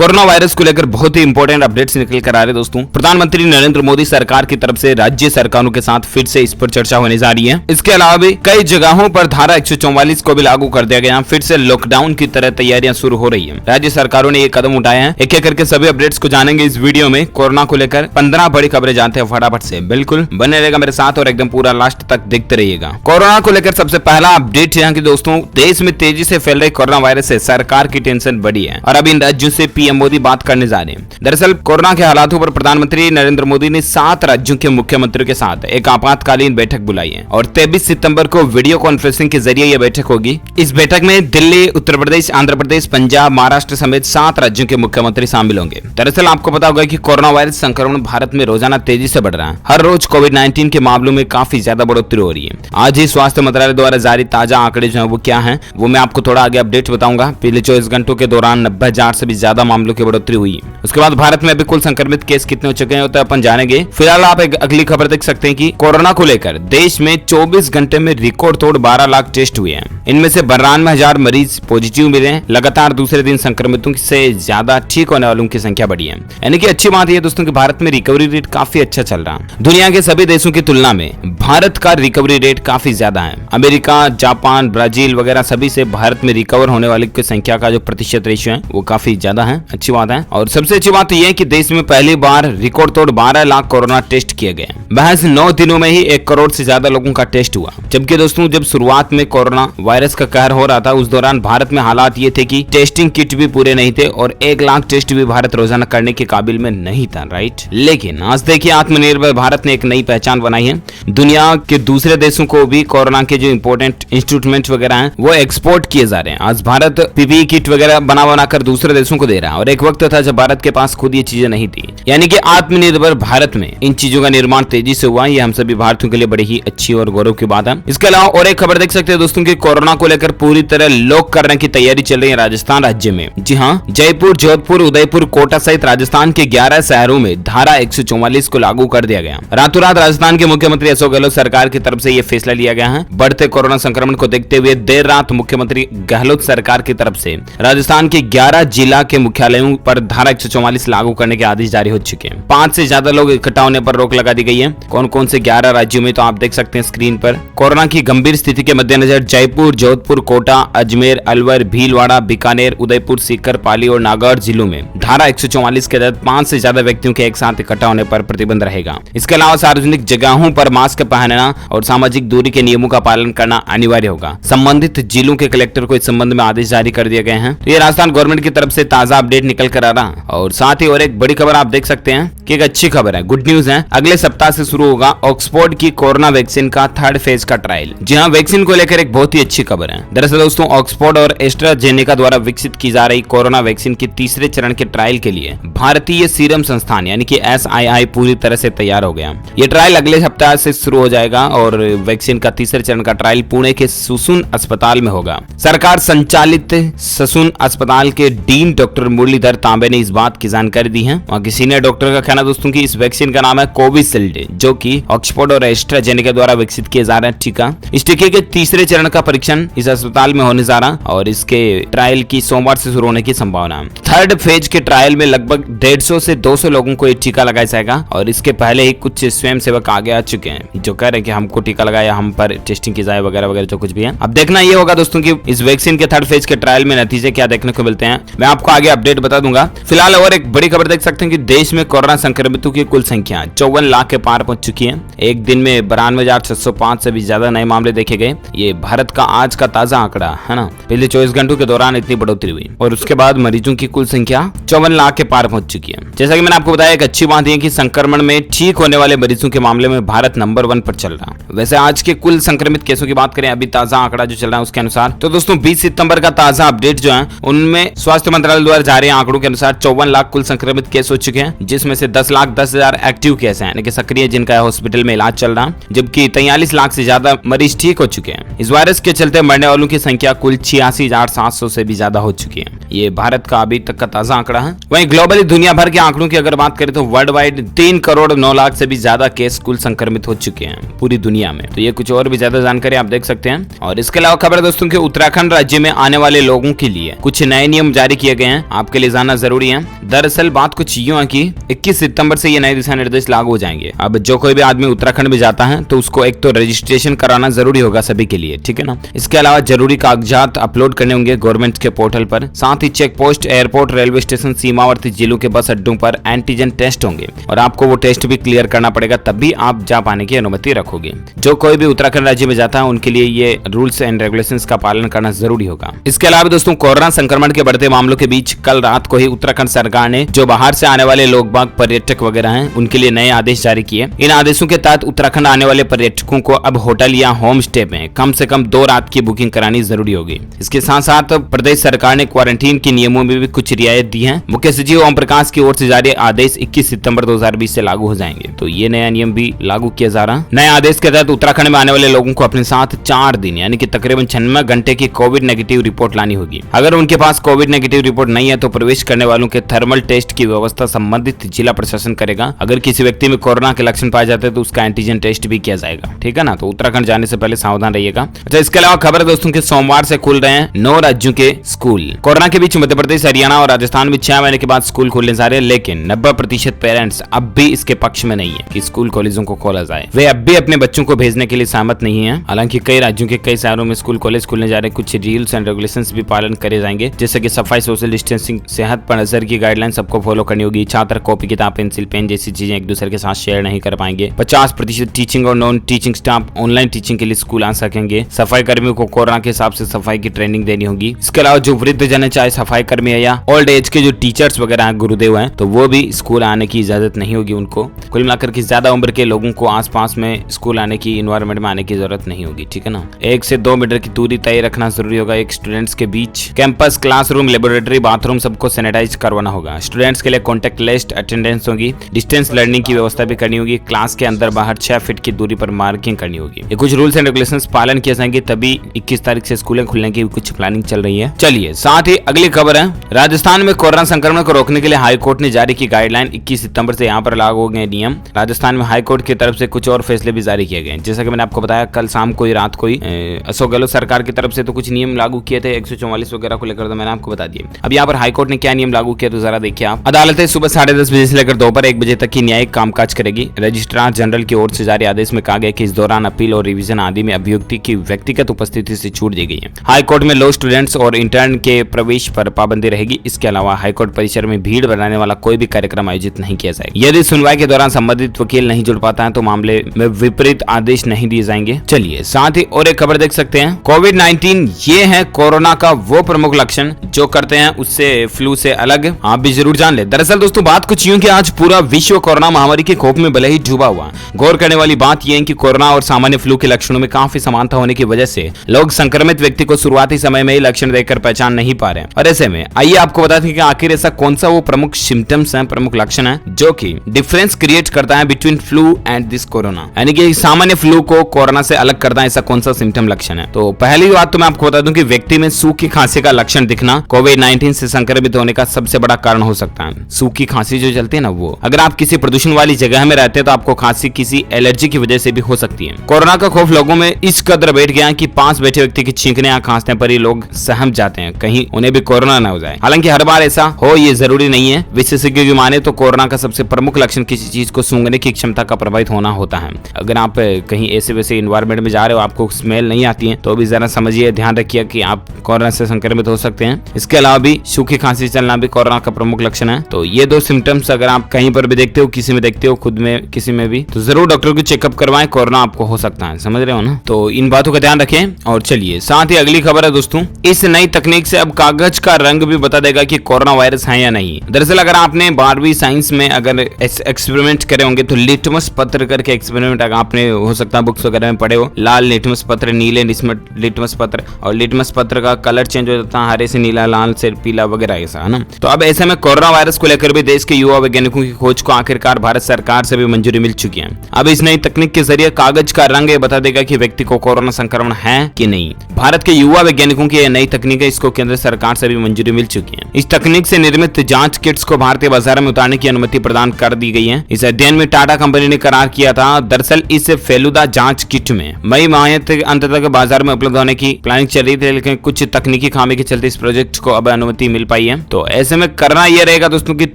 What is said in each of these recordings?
Corona virus को लेकर बहुत ही इंपॉर्टेंट अपडेट्स निकल कर आ रहे दोस्तों। प्रधानमंत्री नरेंद्र मोदी सरकार की तरफ से राज्य सरकारों के साथ फिर से इस पर चर्चा होने जा रही है। इसके अलावा भी कई जगहों पर धारा 144 को भी लागू कर दिया गया। फिर से लॉकडाउन की तरह तैयारियां शुरू हो रही है। राज्य सरकारों ने ये कदम उठाए हैं। एक एक करके सभी अपडेट्स को जानेंगे इस वीडियो में। कोरोना को लेकर 15 बड़ी खबरें जानते हैं फटाफट से। बिल्कुल बने रहेगा मेरे साथ और एकदम पूरा लास्ट तक देखते रहिएगा। कोरोना को लेकर सबसे पहला अपडेट यहाँ की दोस्तों, देश में तेजी से फैल रही कोरोना वायरस से सरकार की टेंशन बढ़ी है और अब इन राज्यों से पीएम मोदी बात करने जा रहे हैं। दरअसल कोरोना के हालातों पर प्रधानमंत्री नरेंद्र मोदी ने 7 राज्यों के मुख्यमंत्रियों के साथ एक आपातकालीन बैठक बुलाई है और 23 सितंबर को वीडियो कॉन्फ्रेंसिंग के जरिए यह बैठक होगी। इस बैठक में दिल्ली, उत्तर प्रदेश, आंध्र प्रदेश, पंजाब, महाराष्ट्र समेत 7 राज्यों के मुख्यमंत्री शामिल होंगे। दरअसल आपको पता होगा कि कोरोना वायरस संक्रमण भारत में रोजाना तेजी से बढ़ रहा है। हर रोज कोविड-19 के मामलों में काफी ज्यादा बढ़ोतरी हो रही है। आज ही स्वास्थ्य मंत्रालय द्वारा जारी ताजा आंकड़े जो है वो क्या है वो मैं आपको थोड़ा आगे अपडेट बताऊंगा। पिछले 24 घंटों के दौरान 90,000 से भी ज्यादा मामलों की बढ़ोतरी हुई। उसके बाद भारत में अभी कुल संक्रमित केस कितने हो चुके हैं तो अपन जानेंगे। फिलहाल आप एक अगली खबर देख सकते हैं कि कोरोना को लेकर देश में 24 घंटे में रिकॉर्ड तोड़ 12 लाख टेस्ट हुए हैं। इनमें से 92,000 मरीज पॉजिटिव मिले हैं। लगातार दूसरे दिन संक्रमितों से ज्यादा ठीक होने वालों की संख्या बढ़ी है। यानी कि अच्छी बात यह दोस्तों कि भारत में रिकवरी रेट काफी अच्छा चल रहा है। दुनिया के सभी देशों की तुलना में भारत का रिकवरी रेट काफी ज्यादा है। अमेरिका, जापान, ब्राजील वगैरह सभी से भारत में रिकवर होने वाले की संख्या का जो प्रतिशत रेशियो है वो काफी ज्यादा है। अच्छी बात है। और सबसे अच्छी बात यह है कि देश में पहली बार रिकॉर्ड तोड़ 12 लाख कोरोना टेस्ट किए गए। महज 9 दिनों में ही 1 करोड़ से ज्यादा लोगों का टेस्ट हुआ। जबकि दोस्तों जब शुरुआत में कोरोना वायरस का कहर हो रहा था उस दौरान भारत में हालात ये थे कि टेस्टिंग किट भी पूरे नहीं थे और 1 लाख टेस्ट भी भारत रोजाना करने के काबिल में नहीं था, राइट। लेकिन आज देखिए आत्मनिर्भर भारत ने एक नई पहचान बनाई है। दुनिया के दूसरे देशों को भी कोरोना के जो इंपोर्टेंट इंस्ट्रूमेंट वगैरह हैं वो एक्सपोर्ट किए जा रहे हैं। आज भारत पीपीई किट वगैरह बनाकर दूसरे देशों को दे रहा है और एक वक्त था जब भारत के पास खुद ये चीजें नहीं थी। यानी कि आत्मनिर्भर भारत में इन चीजों का निर्माण तेजी से हुआ। ये हम सभी भारतीयों के लिए बड़ी ही अच्छी और गौरव की बात है। इसके अलावा और एक खबर देख सकते हैं दोस्तों की कोरोना को लेकर पूरी तरह लॉक करने की तैयारी चल रही है राजस्थान राज्य में। जी हाँ, जयपुर, जोधपुर, उदयपुर, कोटा सहित राजस्थान के 11 शहरों में धारा 144 को लागू कर दिया गया। रातों रात राजस्थान के मुख्यमंत्री अशोक गहलोत सरकार की तरफ से यह फैसला लिया गया है। बढ़ते कोरोना संक्रमण को देखते हुए देर रात मुख्यमंत्री गहलोत सरकार की तरफ से राजस्थान के 11 जिला के मुख्यालयों पर धारा 144 लागू करने के आदेश जारी हो चुके हैं। 5 से ज्यादा लोग इकट्ठा होने पर रोक लगा दी गई है। कौन कौन से 11 राज्यों में तो आप देख सकते हैं स्क्रीन पर। कोरोना की गंभीर स्थिति के मद्देनजर जयपुर, जोधपुर, कोटा, अजमेर, अलवर, भीलवाड़ा, बीकानेर, उदयपुर, सीकर, पाली और नागौर जिलों में धारा 144 के तहत 5 से ज्यादा व्यक्तियों के एक साथ इकट्ठा होने पर प्रतिबंध रहेगा। इसके अलावा सार्वजनिक जगहों पर मास्क पहनना और सामाजिक दूरी के नियमों का पालन करना अनिवार्य होगा। संबंधित जिलों के कलेक्टर को इस संबंध में आदेश जारी कर दिए गए हैं। तो ये राजस्थान गवर्नमेंट की तरफ से ताजा अपडेट निकल कर आ रहा। और साथ ही और एक बड़ी खबर आप देख सकते हैं कि एक अच्छी खबर है, गुड न्यूज है। अगले सप्ताह से शुरू होगा ऑक्सफोर्ड की कोरोना वैक्सीन का 3rd फेज का ट्रायल। जी हाँ, वैक्सीन को लेकर एक बहुत ही अच्छी खबर है। दरअसल दोस्तों ऑक्सफोर्ड और एस्ट्राजेनेका द्वारा विकसित की जा रही कोरोना वैक्सीन के तीसरे चरण के ट्रायल के लिए भारतीय सीरम संस्थान यानी कि SII पूरी तरह से तैयार हो गया। ये ट्रायल अगले सप्ताह से शुरू हो जाएगा और वैक्सीन का तीसरे चरण का ट्रायल पुणे के सुसुन अस्पताल में होगा। सरकार संचालित सुसुन अस्पताल के डीन डॉक्टर मुरलीधर तांबे ने इस बात की जानकारी दी है। वहाँ के सीनियर डॉक्टर का कहना दोस्तों कि इस वैक्सीन का नाम है कोविशील्ड, जो कि ऑक्सफोर्ड और एस्ट्राजेनेका द्वारा विकसित किए जा रहे हैं टीका। इस टीके के तीसरे चरण का परीक्षण इस अस्पताल में होने जा रहा और इसके ट्रायल की सोमवार से शुरू होने की संभावना है। 3rd फेज के ट्रायल में लगभग 150 से 200 लोगों को ये टीका लगाया जाएगा और इसके पहले ही कुछ स्वयंसेवक आगे आ चुके हैं जो कह रहे हैं कि हमको टीका लगाया, हम पर टेस्टिंग की जाए वगैरह वगैरह जो कुछ भी है। अब देखना ये होगा दोस्तों कि इस वैक्सीन के 3rd फेज के ट्रायल में नतीजे क्या देखने को मिलते हैं। मैं आपको आगे अपडेट बता दूंगा। फिलहाल और एक बड़ी खबर देख सकते हैं कि देश में कोरोना संक्रमितों की कुल संख्या 54 लाख के पार पहुंच चुकी है। एक दिन में 92,605 से भी ज्यादा नए मामले देखे गए। ये भारत का आज का ताजा आंकड़ा है ना। पिछले 24 घंटों के दौरान इतनी बढ़ोतरी हुई और उसके बाद मरीजों की कुल संख्या 54 लाख के पार पहुंच चुकी है। जैसा कि मैंने आपको बताया एक अच्छी बात यह कि संक्रमण में ठीक होने वाले मरीजों के मामले में भारत नंबर 1 पर चल रहा है। वैसे आज के कुल संक्रमित केसों की बात करें अभी ताजा आंकड़ा जो चल रहा है उसके अनुसार तो दोस्तों 20 सितंबर का ताजा अपडेट जो है उनमें स्वास्थ्य मंत्रालय द्वारा जारी आंकड़ों के अनुसार 54 लाख कुल संक्रमित केस हो चुके हैं, जिसमें से 10,10,000 एक्टिव केस हैं यानी कि सक्रिय जिनका हॉस्पिटल में इलाज चल रहा, जबकि 43 लाख से ज्यादा मरीज ठीक हो चुके हैं। इस वायरस के चलते मरने वालों की संख्या कुल 86,700 से भी ज्यादा हो चुकी है। ये भारत का अभी तक का ताजा आंकड़ा है। वहीं ग्लोबली दुनिया भर के आंकड़ों की अगर बात करें तो वर्ल्ड वाइड 3 करोड़ 9 लाख से भी ज्यादा केस कुल संक्रमित हो चुके हैं पूरी दुनिया में। तो ये कुछ और भी ज्यादा जानकारी आप देख सकते हैं। और इसके अलावा खबर दोस्तों के उत्तराखंड राज्य में आने वाले लोगों के लिए कुछ नए नियम जारी किए गए हैं। आप आपके लिए जानना जरूरी है। दरअसल बात कुछ यूं है कि 21 सितंबर से ये नए दिशा निर्देश लागू हो जाएंगे। अब जो कोई भी आदमी उत्तराखंड में जाता है तो उसको एक तो रजिस्ट्रेशन कराना जरूरी होगा सभी के लिए, ठीक है ना। इसके अलावा जरूरी कागजात अपलोड करने होंगे गवर्नमेंट के पोर्टल पर। साथ ही check post, airport, railway station, सीमावर्ती जिलों के बस अड्डों पर एंटीजन टेस्ट होंगे और आपको वो टेस्ट भी क्लियर करना पड़ेगा, तभी आप जा पाने की अनुमति रखोगे। जो कोई भी उत्तराखंड राज्य में जाता है उनके लिए ये रूल्स एंड रेगुलेशंस का पालन करना जरूरी होगा। इसके अलावा दोस्तों, कोरोना संक्रमण के बढ़ते मामलों के बीच कल रात को ही उत्तराखंड सरकार ने जो बाहर से आने वाले लोग बाग, पर्यटक वगैरह हैं, उनके लिए नए आदेश जारी किए। इन आदेशों के तहत उत्तराखंड आने वाले पर्यटकों को अब होटल या होम स्टे में कम से कम 2 रात की बुकिंग करानी जरूरी होगी। इसके साथ साथ प्रदेश सरकार ने क्वारंटीन के नियमों में भी कुछ रियायत दी है। मुख्य सचिव ओम प्रकाश की ओर से जारी आदेश 21 सितंबर 2020 से लागू हो जाएंगे, तो ये नया नियम भी लागू किया जा रहा है। नए आदेश के तहत उत्तराखंड में आने वाले लोगों को अपने साथ 4 दिन यानी कि तकरीबन 96 घंटे की कोविड नेगेटिव रिपोर्ट लानी होगी। अगर उनके पास कोविड नेगेटिव रिपोर्ट नहीं है तो प्रवेश करने वालों के थर्मल टेस्ट की व्यवस्था संबंधित जिला प्रशासन करेगा। अगर किसी व्यक्ति में कोरोना के लक्षण पाए जाते हैं तो उसका एंटीजन टेस्ट भी किया जाएगा, ठीक है ना। तो उत्तराखंड जाने से पहले सावधान रहिएगा। अच्छा, इसके अलावा खबर दोस्तों के सोमवार से खुल रहे हैं 9 राज्यों के स्कूल। कोरोना के बीच मध्य प्रदेश, हरियाणा और राजस्थान में 6 महीने के बाद स्कूल खोलने जा रहे हैं, लेकिन 90% पेरेंट्स अब भी इसके पक्ष में नहीं है कि स्कूल कॉलेजों को खोला जाए। वे अब भी अपने बच्चों को भेजने के लिए सहमत नहीं है। हालांकि कई राज्यों के कई शहरों में स्कूल कॉलेज खुलने जा रहे हैं। कुछ रूल्स एंड रेगुलेशंस भी पालन करे जाएंगे, जैसे कि सफाई, सोशल डिस्टेंसिंग, सेहत पर नजर की गाइडलाइन सबको फॉलो करनी होगी। छात्र कॉपी, किताब, पेंसिल, पेन जैसी चीजें एक दूसरे के साथ शेयर नहीं कर पाएंगे। 50% टीचिंग और non teaching staff online teaching के लिए स्कूल आ सकेंगे। सफाई कर्मियों को कोरोना के हिसाब से सफाई की ट्रेनिंग देनी होगी। इसके अलावा जो वृद्ध जन है, चाहे सफाई कर्मी है या ओल्ड एज के जो टीचर्स वगैरह हैं, गुरुदेव हैं, तो वो भी स्कूल आने की इजाजत नहीं होगी उनको। कुल मिलाकर के ज्यादा उम्र के लोगों को आसपास में स्कूल आने की, इन्वायरमेंट में आने की जरूरत नहीं होगी, ठीक है ना। 1 से 2 मीटर की दूरी तय रखना जरूरी होगा एक स्टूडेंट्स के बीच। कैंपस, क्लासरूम, लेबोरेटरी, बाथरूम सबको सैनिटाइज करवाना होगा। स्टूडेंट्स के लिए कॉन्टेक्ट लिस्ट अटेंडेंस होगी। डिस्टेंस लर्निंग की व्यवस्था भी करनी होगी। क्लास के अंदर बाहर 6 फीट की दूरी पर मार्किंग करनी होगी। ये कुछ रूल्स एंड रेगुलेशंस पालन किए जाएंगे, तभी 21 तारीख से स्कूलें खुलने की कुछ प्लानिंग चल रही है। चलिए, साथ ही अगली खबर है, राजस्थान में कोरोना संक्रमण को रोकने के लिए हाईकोर्ट ने जारी की गाइडलाइन। 21 सितंबर से यहाँ पर लागू हो गए नियम। राजस्थान में हाईकोर्ट की तरफ से कुछ और फैसले भी जारी किए गए। जैसा कि मैंने आपको बताया, कल शाम को ही, रात को ही अशोक गहलोत सरकार की तरफ से तो कुछ नियम लागू किए थे 144 वगैरह को लेकर, तो मैंने आपको बता दिए। अब यहाँ पर हाईकोर्ट ने क्या नियम लागू किया तो जरा देखिए आप। अदालतें सुबह 10:30 बजे से लेकर दोपहर 1 बजे तक की न्यायिक कामकाज करेगी। रजिस्ट्रार जनरल की ओर से जारी आदेश में कहा गया कि इस दौरान अपील और रिवीजन आदि में अभियुक्ति की व्यक्तिगत उपस्थिति से छूट दी गई है। हाईकोर्ट में लॉ स्टूडेंट्स और इंटर्न के प्रवेश पर पाबंदी रहेगी। इसके अलावा हाईकोर्ट परिसर में भीड़ बनाने वाला कोई भी कार्यक्रम आयोजित नहीं किया जाएगा। यदि सुनवाई के दौरान संबंधित वकील नहीं जुड़ पाता है तो मामले में विपरीत आदेश नहीं दिए जाएंगे। चलिए, साथ ही और एक खबर देख सकते हैं। कोविड-19 ये है कोरोना का वो प्रमुख लक्षण जो करते हैं उससे फ्लू से अलग। आप भी जरूर जान ले। दरअसल दोस्तों, बात कुछ यूं कि आज पूरा विश्व कोरोना महामारी के खौफ में भले ही डूबा हुआ। गौर करने वाली बात यह है कि कोरोना और सामान्य फ्लू के लक्षणों में काफी समानता होने की वजह से लोग संक्रमित व्यक्ति को शुरुआती समय में ही लक्षण देखकर पहचान नहीं पा रहे। और ऐसे में आइए आपको बताते हैं कि आखिर ऐसा कौन सा वो प्रमुख सिम्टम्स है, प्रमुख लक्षण है जो कि डिफरेंस क्रिएट करता है between flu and this corona, यानी कि सामान्य फ्लू को कोरोना से अलग करता है। ऐसा कौन सा सिम्टम लक्षण है? तो पहली बात तो मैं आपको बता दूं कि व्यक्ति में सूखी खांसी का लक्षण दिखना कोविड-19 से संक्रमित होने का सबसे बड़ा कारण हो सकता है। सूखी खांसी जो चलती है ना, वो अगर आप किसी प्रदूषण वाली जगह में रहते हैं तो आपको खांसी किसी एलर्जी की वजह से भी हो सकती है। कोरोना का खौफ लोगों में इस कदर बैठ गया कि पास बैठे व्यक्ति की छींकने या खांसने पर ही लोग सहम जाते हैं, कहीं उन्हें भी कोरोना न हो जाए। हालांकि हर बार ऐसा हो ये जरूरी नहीं है। विशेषज्ञों की माने तो कोरोना का सबसे प्रमुख लक्षण किसी चीज को सूंघने की क्षमता का प्रभावित होना होता है। अगर आप कहीं ऐसे वैसे इन्वायरमेंट में जा रहे हो, आपको स्मेल नहीं आती है, तो भी जरा समझिए, ध्यान रखिए कि आप कोरोना से संक्रमित हो सकते हैं। इसके अलावा भी सूखी खांसी चलना भी कोरोना का प्रमुख लक्षण है। तो ये 2 सिम्टम्स अगर आप कहीं पर भी देखते हो, किसी में देखते हो, खुद में किसी में भी, तो जरूर डॉक्टर को चेकअप करवाएं। कोरोना आपको हो सकता है, समझ रहे हो ना। तो इन बातों का ध्यान रखें। और चलिए, साथ ही अगली खबर है दोस्तों, इस नई तकनीक से अब कागज का रंग भी बता देगा कि कोरोना वायरस है या नहीं। दरअसल अगर आपने 12वीं साइंस में अगर एक्सपेरिमेंट करे होंगे तो लिटमस पत्र करके एक्सपेरिमेंट आपने हो सकता है बुक्स वगैरह में पढ़े हो। लाल लिटमस पत्र, नीले लिटमस पत्र, और लिटमस पत्र का कलर चेंज हो जाता है, हरे से नीला, लाल से पीला वगैरह, ऐसा है ना। तो अब ऐसे में में कोरोना वायरस को लेकर भी देश के युवा वैज्ञानिकों की खोज को आखिरकार भारत सरकार से भी मंजूरी मिल चुकी है। अब इस नई तकनीक के जरिए कागज का रंग ये बता देगा कि व्यक्ति को कोरोना संक्रमण है कि नहीं। भारत के युवा वैज्ञानिकों की यह नई तकनीक है, इसको केंद्र सरकार से भी मंजूरी मिल चुकी है। इस तकनीक से निर्मित जांच किट्स को भारतीय बाजार में उतारने की अनुमति प्रदान कर दी गई है। इस अध्ययन में टाटा कंपनी ने करार किया था। दरअसल इस फेलुदा जांच किट में मई माह के अंत तक बाजार में उपलब्ध होने की प्लानिंग चल रही थी, लेकिन कुछ तकनीकी खामी के चलते इस प्रोजेक्ट को अब अनुमति मिल पाई है। तो ऐसे में करना यह रहेगा दोस्तों कि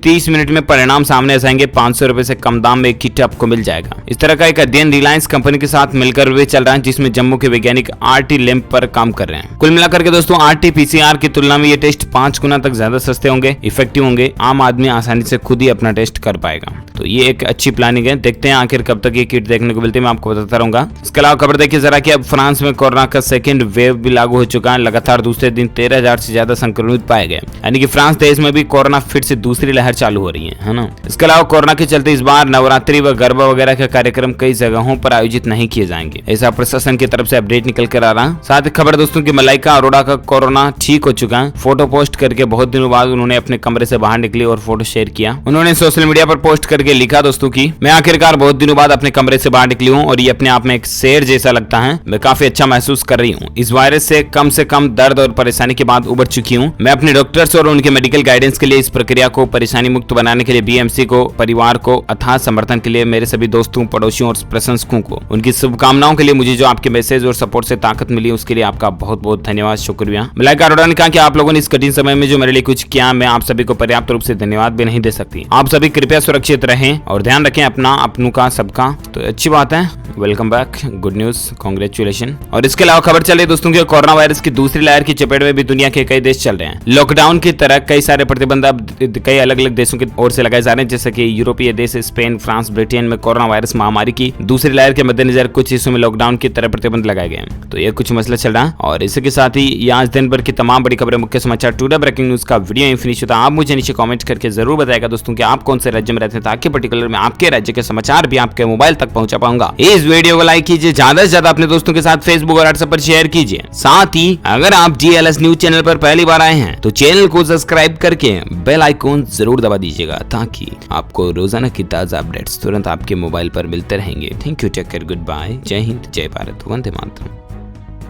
30 मिनट में परिणाम सामने आ जाएंगे। 500 रुपए से कम दाम में एक किट आपको मिल जाएगा। इस तरह का एक अध्ययन रिलायंस कंपनी के साथ मिलकर भी चल रहा है, जिसमें जम्मू के वैज्ञानिक आरटी लैब पर काम कर रहे हैं। कुल मिलाकर के दोस्तों आरटी-पीसीआर की तुलना में ये टेस्ट 5 गुना तक ज्यादा सस्ते होंगे, इफेक्टिव होंगे। आम आदमी आसानी से खुद ही अपना टेस्ट कर पाएगा। तो ये एक अच्छी प्लानिंग है। देखते हैं आखिर कब तक ये किट देखने को मिलती है, मैं आपको बताता रहूंगा। इसके अलावा खबर देखिए जरा कि अब फ्रांस में कोरोना का सेकंड वेव भी लागू हो चुका है। लगातार दूसरे दिन 13,000 से ज्यादा संक्रमित पाए गए, यानी कि फ्रांस देश में भी कोरोना फिर से दूसरी लहर चालू हो रही है ना। इसके अलावा कोरोना के चलते इस बार नवरात्रि व गरबा वगैरह के कार्यक्रम कई जगहों पर आयोजित नहीं किए जाएंगे, ऐसा प्रशासन की तरफ से अपडेट निकल कर आ रहा है। साथ ही खबर दोस्तों की मलाइका अरोड़ा का कोरोना ठीक हो चुका है। फोटो पोस्ट करके बहुत दिनों बाद उन्होंने अपने कमरे से बाहर निकली और फोटो शेयर किया। उन्होंने सोशल मीडिया पर पोस्ट करके लिखा दोस्तों की मैं आखिरकार बहुत दिनों बाद अपने कमरे से बाहर निकली हूँ और ये अपने आप में एक शेर जैसा लगता है। मैं काफी अच्छा महसूस कर रही हूँ। इस वायरस से कम दर्द और परेशानी के बाद उबर चुकी हूँ। मैं अपने डॉक्टर्स और उनके मेडिकल गाइडेंस के लिए इस प्रक्रिया को परेशानी मुक्त बनाने के लिए बीएमसी को, परिवार को अथाह समर्थन के लिए मेरे सभी दोस्तों, पड़ोसियों और प्रशंसकों को उनकी शुभकामनाओं के लिए मुझे जो आपके मैसेज और सपोर्ट से ताकत मिली उसके लिए आपका बहुत बहुत धन्यवाद, शुक्रिया। मलाइका अरोड़ा ने कहा कि आप लोगों ने इस कठिन समय में जो मेरे लिए कुछ किया, मैं आप सभी को पर्याप्त रूप से धन्यवाद भी नहीं दे सकती। आप सभी कृपया सुरक्षित रहें और ध्यान रखें अपना, अपनों का, सबका। तो अच्छी बात है, welcome back, good news, congratulation. और इसके अलावा खबर चले दोस्तों की कोरोना वायरस की दूसरी लहर की चपेट में भी दुनिया के कई देश चल रहे हैं। लॉकडाउन की तरह कई सारे प्रतिबंध अब कई अलग अलग देशों की ओर से लगाए जा रहे हैं, जैसे कि यूरोपीय देश स्पेन, फ्रांस, ब्रिटेन में कोरोना वायरस महामारी की दूसरी लहर के मद्देनजर कुछ हिस्सों में लॉकडाउन की तरह प्रतिबंध लगाए गए हैं। तो ये कुछ मसला चल रहा है। और इसी के साथ ही ये आज दिन भर की तमाम बड़ी खबरें, मुख्य समाचार, टुडे ब्रेकिंग न्यूज का वीडियो फिनिश होता है। आप मुझे नीचे कमेंट करके जरूर बताएगा दोस्तों कि आप कौन से राज्य में रहते हैं, ताकि पर्टिकुलर में आपके राज्य के समाचार भी आपके मोबाइल तक पहुंचा पाऊंगा। इस वीडियो को लाइक कीजिए, ज्यादा से ज्यादा अपने दोस्तों के साथ फेसबुक और व्हाट्सएप पर शेयर कीजिए। साथ ही अगर आप GLS न्यूज चैनल पर पहली बार आए हैं तो चैनल को सब्सक्राइब करके बेल आइकॉन जरूर दबा दीजिएगा, ताकि आपको रोजाना की ताजा अपडेट्स तुरंत आपके मोबाइल पर मिलते रहेंगे। Thank you, take care, good bye, जय हिंद, जय भारत, वंदे मातरम।